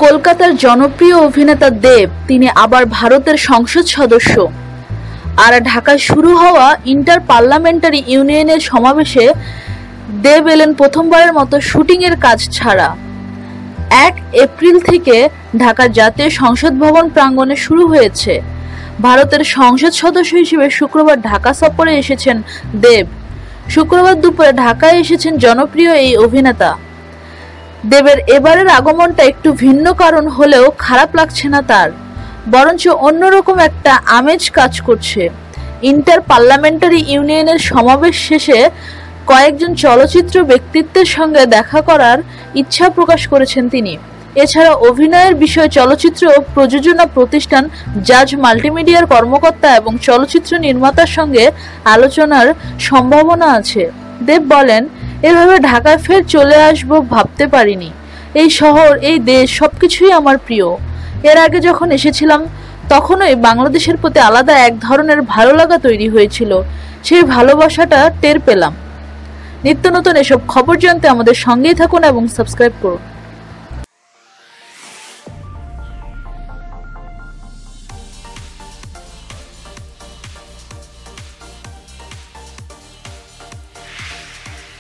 কলকাতার জনপ্রিয় অভিনেতা দেব তিনি আবার ভারতের সংসদ সদস্য। আর ঢাকায় শুরু হওয়া ইন্টার পার্লামেন্টারি ইউনিয়নের সমাবেশে দেব এলেন প্রথমবারের মতো শুটিংয়ের কাজ ছাড়া। 1 এপ্রিল থেকে ঢাকার জাতীয় সংসদ ভবন প্রাঙ্গণে শুরু হয়েছে। ভারতের সংসদ সদস্য হিসেবে শুক্রবার ঢাকা সফরে এসেছেন দেব। শুক্রবার দুপুরে ঢাকায় এসেছেন জনপ্রিয় এই অভিনেতা। দেবের এবারের আগমনটা একটু ভিন্ন কারণ হলেও খারাপ লাগছে না তার, বরঞ্চ অন্যরকম একটা আমেজ কাজ করছে। ইন্টার পার্লামেন্টারি ইউনিয়নের সমাবেশ শেষে কয়েকজন চলচ্চিত্র ব্যক্তিত্বের সঙ্গে দেখা করার ইচ্ছা প্রকাশ করেছেন তিনি। এছাড়া অভিনয়ের বিষয়ে চলচ্চিত্র প্রযোজনা প্রতিষ্ঠান জাজ মাল্টিমিডিয়ার কর্মকর্তা এবং চলচ্চিত্র নির্মাতার সঙ্গে আলোচনার সম্ভাবনা আছে। দেব বলেন, এভাবে ঢাকায় ফের চলে আসবো ভাবতে পারিনি। এই শহর, এই দেশ সবকিছুই আমার প্রিয়। এর আগে যখন এসেছিলাম তখনই বাংলাদেশের প্রতি আলাদা এক ধরনের ভালো লাগা তৈরি হয়েছিল। সেই ভালোবাসাটা টের পেলাম। নিত্য নতুন এসব খবর জানতে আমাদের সঙ্গেই থাকুন এবং সাবস্ক্রাইব করুন।